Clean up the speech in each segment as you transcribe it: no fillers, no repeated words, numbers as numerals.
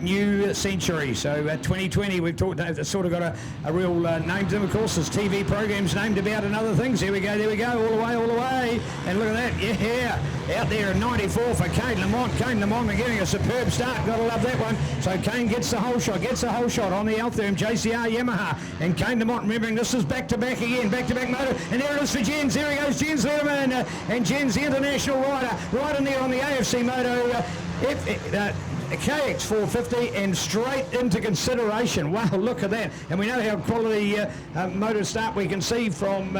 New century. So 2020, we've talked, sort of got a real name to them. Of course, there's TV programs named about and other things. There we go, all the way. And look at that, yeah, out there in 94 for Kane Lamont. Kane Lamont getting a superb start. Gotta love that one. So Kane gets the whole shot on the Altherm JCR Yamaha. And Kane Lamont, remembering this is back-to-back again, back-to-back motor. And there it is for Jens. There he goes, Jens Letterman. And Jens, the international rider, right in there on the AFC Moto KX 450 and straight into consideration. Wow, look at that. And we know how quality motor start we can see from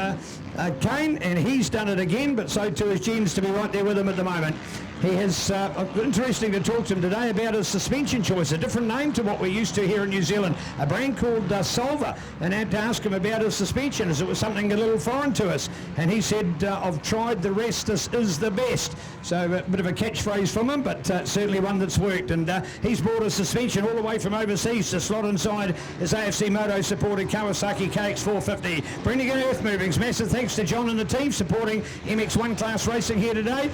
Kane, and he's done it again, but so too is Jens to be right there with him at the moment. He has, interesting to talk to him today about his suspension choice, a different name to what we're used to here in New Zealand, a brand called Solver, and I had to ask him about his suspension as it was something a little foreign to us. And he said, I've tried the rest, this is the best. So a bit of a catchphrase from him, but certainly one that's worked. And he's brought a suspension all the way from overseas to slot inside his AFC Moto supported Kawasaki KX 450. Brendan Earth Movings, massive thanks to John and the team supporting MX1 class racing here today.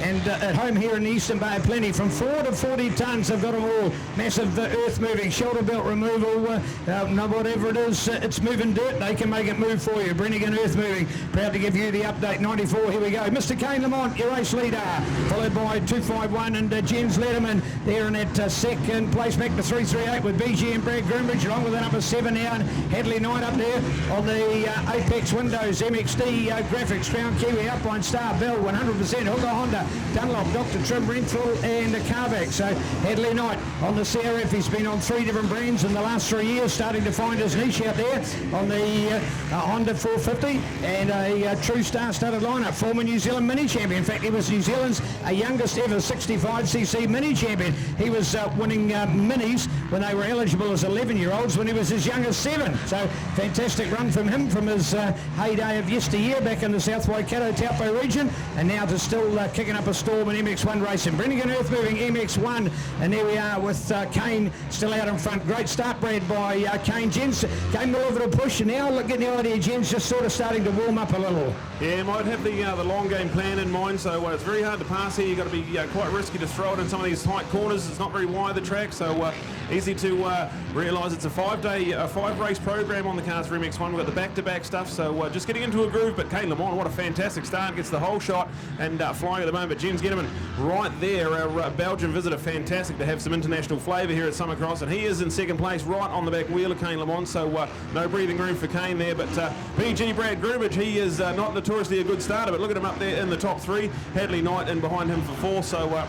And at home here in the Eastern Bay, plenty from 4 to 40 tonnes. They've got them all. Massive earth moving, shoulder belt removal, whatever it is, it's moving dirt. They can make it move for you. Brennigan Earth Moving, proud to give you the update. 94, here we go. Mr. Kane Lamont, your race leader, followed by 251 and Jens Letterman there in that second place, back to 338 with BG and Brad Groombridge, along with the number 7 now, and Hadley Knight up there on the Apex Windows, MXD graphics, Crown Kiwi, Alpine Star, Bell, 100%, Hooker Honda, Dunlop, Dr. Trim, Renthal and Carvac. So Hadley Knight on the CRF, he's been on 3 different brands in the last 3 years, starting to find his niche out there on the Honda 450 and a true star-studded lineup. Former New Zealand mini champion. In fact, he was New Zealand's youngest ever 65cc mini champion. He was winning minis when they were eligible as 11-year-olds when he was as young as 7. So fantastic run from him from his heyday of yesteryear back in the South Waikato Taupo region, and now to still kicking up a storm in MX1 racing. Brendan Earth Moving MX1, and there we are with Kane still out in front. Great start, Brad, by Kane. Jens gave him a little bit of push, and now look at the idea, Jens just sort of starting to warm up a little. Yeah, might have the long game plan in mind, so it's very hard to pass here. You've got to be quite risky to throw it in some of these tight corners. It's not very wide, the track, so easy to realise it's a 5-race program on the cards for MX1. We've got the back-to-back stuff, so just getting into a groove. But Kane Lamont, what a fantastic start, gets the whole shot and flying at the moment. But Jens Getterman right there, our Belgian visitor, fantastic to have some international flavour here at Summercross, and he is in second place right on the back wheel of Kane Lamont, so no breathing room for Kane there. But BG Brad Groombridge, he is not notoriously a good starter, but look at him up there in the top 3. Hadley Knight in behind him for 4, so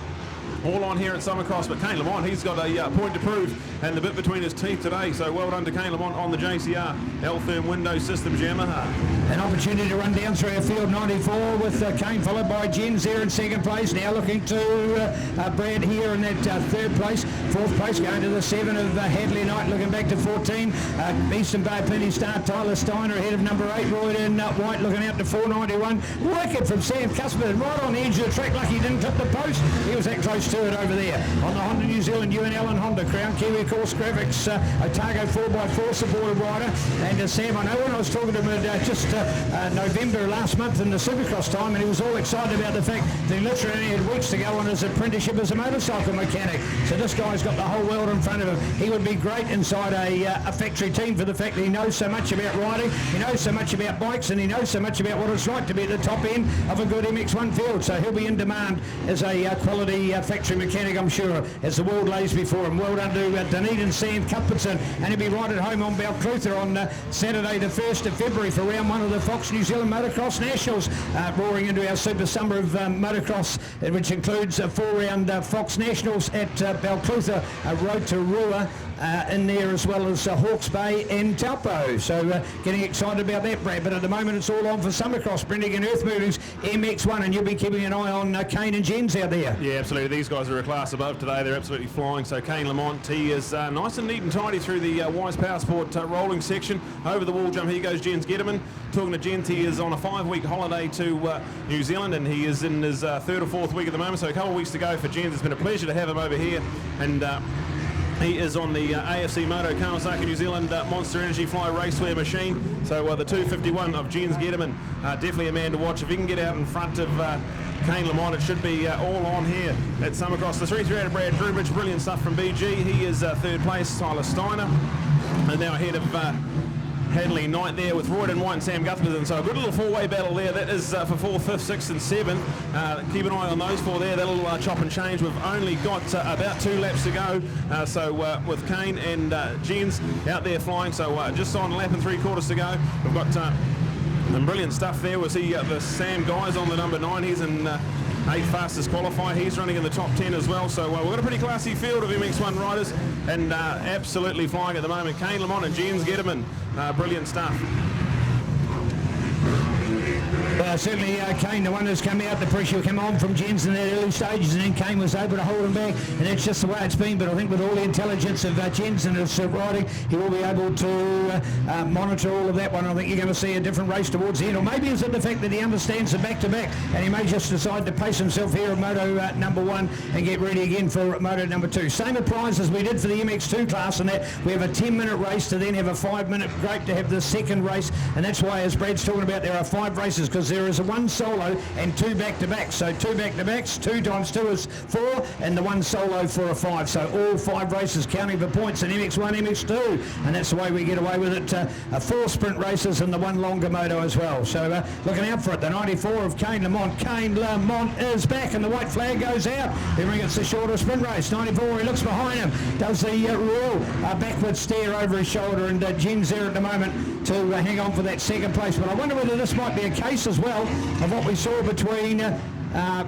all on here at Summercross. But Kane Lamont, he's got a point to prove and the bit between his teeth today, so well done to Kane Lamont on the JCR Altherm Windows Systems Yamaha. An opportunity to run down through our field 94 with Kane followed by Jens there in second place. Now looking to Brad here in that third place. Fourth place going to the 7 of Hadley Knight, looking back to 14. Eastern Bay Plenty star Tyler Steiner ahead of number 8. Royden White looking out to 491. Wicked from Sam Cuthbert right on the edge of the track. Lucky he didn't clip the post. He was that close to it over there. On the Honda New Zealand UNL and Honda Crown Kiwi course graphics, Otago 4x4 supported rider. And Sam, I know when I was talking to him just November last month in the Supercross time, and he was all excited about the fact that he literally only had weeks to go on his apprenticeship as a motorcycle mechanic. So this guy's got the whole world in front of him. He would be great inside a factory team for the fact that he knows so much about riding, he knows so much about bikes, and he knows so much about what it's like to be at the top end of a good MX1 field. So he'll be in demand as a quality factory mechanic, I'm sure, as the world lays before him. Well done to Dunedin Sam Cuthbertson, and he'll be right at home on Balclutha on Saturday the 1st of February for round 1 of the Fox New Zealand Motocross Nationals, roaring into our Super Summer of Motocross, which includes 4-round Fox Nationals at Balclutha, Road to Rua, in there, as well as Hawke's Bay and Taupo. So getting excited about that, Brad. But at the moment it's all on for Summercross, Brendan and Earth Movings MX1, and you'll be keeping an eye on Kane and Jens out there. Yeah, absolutely. These guys are a class above today. They're absolutely flying. So Kane Lamont, he is nice and neat and tidy through the Wise Power Sport rolling section. Over the wall jump, here goes Jens Getterman. Talking to Jens, he is on a 5-week holiday to New Zealand, and he is in his 3rd or 4th week at the moment, so a couple of weeks to go for Jens. It's been a pleasure to have him over here, and he is on the AFC Moto Kawasaki New Zealand Monster Energy Fly Racewear machine. So the 251 of Jens Getterman, definitely a man to watch. If he can get out in front of Kane Lamont. It should be all on here at Summercross. The 338 Brad Drubich, brilliant stuff from BG. He is third place. Tyler Steiner, and now ahead of Hadley Knight there with Royden White and Sam Guthbertson. So a good little four-way battle there. That is for 4th, 5th, 6th and 7th. Keep an eye on those four there. That'll chop and change. We've only got about 2 laps to go. So with Kane and Jens out there flying. So just on a lap and 3/4 to go. We've got some brilliant stuff there. We'll see the Sam Guys on the number 9. He's in 8th fastest qualifier. He's running in the top 10 as well. So we've got a pretty classy field of MX1 riders and absolutely flying at the moment. Kane Lamont and Jens Getterman. Brilliant stuff. Certainly Kane, the one who's come out, the pressure came on from Jens in that early stages, and then Kane was able to hold him back, and that's just the way it's been. But I think with all the intelligence of Jens and his riding, he will be able to monitor all of that one. I think you're going to see a different race towards the end, or maybe is it the fact that he understands the back-to-back, and he may just decide to pace himself here at Moto number 1 and get ready again for Moto number 2. Same applies as we did for the MX2 class, in that we have a 10-minute race to then have a 5-minute break to have the second race, and that's why, as Brad's talking about, there are 5 races, because there is a 1 solo and 2 back-to-backs. So 2 back-to-backs, 2 times 2 is 4, and the 1 solo for a 5. So all 5 races counting for points in MX1, MX2, and that's the way we get away with it. 4 sprint races and the 1 longer moto as well. So looking out for it, the 94 of Kane Lamont. Kane Lamont is back, and the white flag goes out. Remembering it's the shorter sprint race. 94, he looks behind him, does the royal backward stare over his shoulder, and Jens there at the moment to hang on for that second place. But I wonder whether this might be a case as well of what we saw between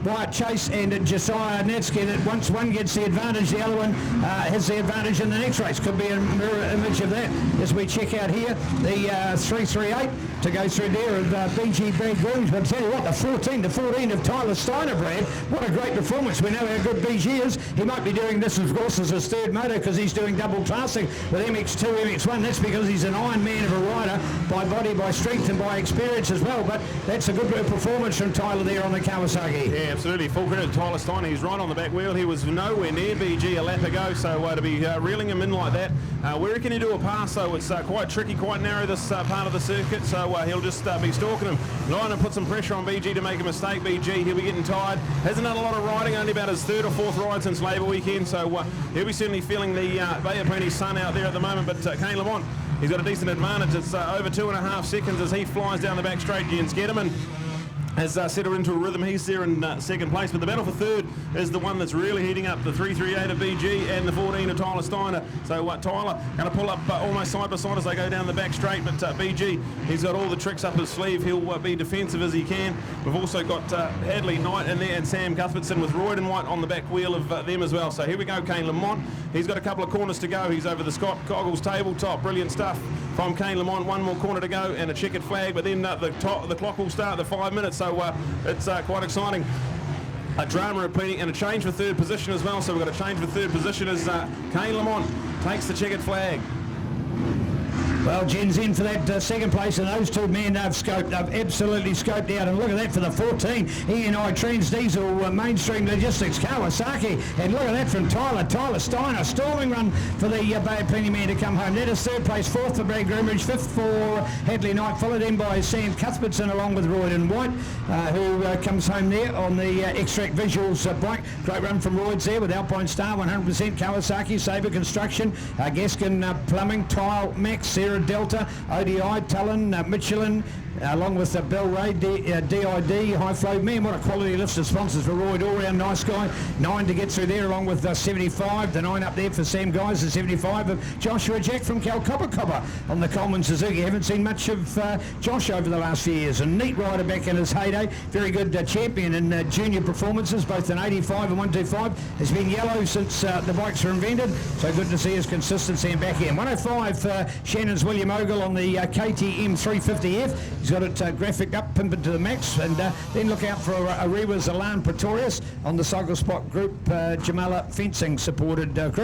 Wyatt Chase and Josiah Natsky, that once one gets the advantage, the other one has the advantage in the next race. Could be a mirror image of that as we check out here the 338 to go through there of BG Brad Grooms. But I tell you what, the 14 of Tyler Steiner, Brad, what a great performance. We know how good BG is. He might be doing this, of course, as his third moto, because he's doing double classing with MX2, MX1. That's because he's an Iron Man of a rider by body, by strength and by experience as well. But that's a good performance from Tyler there on the Kawasaki. Yeah, absolutely. Full credit to Tyler Steiner. He's right on the back wheel. He was nowhere near BG a lap ago, so to be reeling him in like that. Where can he do a pass, though? It's quite tricky, quite narrow, this part of the circuit, so he'll just be stalking him. Lying and put some pressure on BG to make a mistake. BG, he'll be getting tired. Hasn't done a lot of riding, only about his 3rd or 4th ride since Labour weekend, so he'll be certainly feeling the Bayapuni sun out there at the moment. But Kane Lamont, he's got a decent advantage. It's over 2.5 seconds as he flies down the back straight. Jens Getterman has settled into a rhythm. He's there in 2nd place, but the battle for 3rd is the one that's really heating up, the 338 of BG and the 14 of Tyler Steiner. So Tyler going to pull up almost side by side as they go down the back straight, but BG, he's got all the tricks up his sleeve. He'll be defensive as he can. We've also got Hadley Knight in there and Sam Guthbertson with Royden White on the back wheel of them as well. So here we go, Kane Lamont. He's got a couple of corners to go. He's over the Scott Goggles tabletop. Brilliant stuff from Kane Lamont. 1 more corner to go and a checkered flag, but then the clock will start at 5 minutes. So it's quite exciting. A drama repeating and a change for 3rd position as well. So we've got a change for 3rd position as Kane Lamont takes the checkered flag. Well, Jens in for that 2nd place, and those 2 men they've absolutely scoped out. And look at that for the 14, E&I Trans Diesel Mainstream Logistics Kawasaki. And look at that from Tyler Steiner, storming run for the Bayapuni man to come home. That is 3rd place, 4th for Brad Groomridge, 5th for Hadley Knight, followed in by Sam Cuthbertson along with Royden White, who comes home there on the Extract Visuals bike. Great run from Royds there with Alpine Star, 100% Kawasaki, Sabre Construction, Gaskin Plumbing, Tile Max, Sarah Delta, ODI, Tullen, Michelin, along with Bell Ray, DID, High Flow. Man, what a quality list of sponsors for Royd. All round nice guy. 9 to get through there along with 75. The 9 up there for Sam Guys, the 75 of Joshua Jack from Cal Copper on the Coleman Suzuki. Haven't seen much of Josh over the last few years. A neat rider back in his heyday. Very good champion in junior performances, both in 85 and 125. Has been yellow since the bikes were invented. So good to see his consistency and back end. 105 Shannon's William Ogle on the KTM 350F. He's got it graphic up, pimping to the max, and then look out for Ariwa's Alan Pretorius on the Cycle Spot Group Jamala Fencing supported group.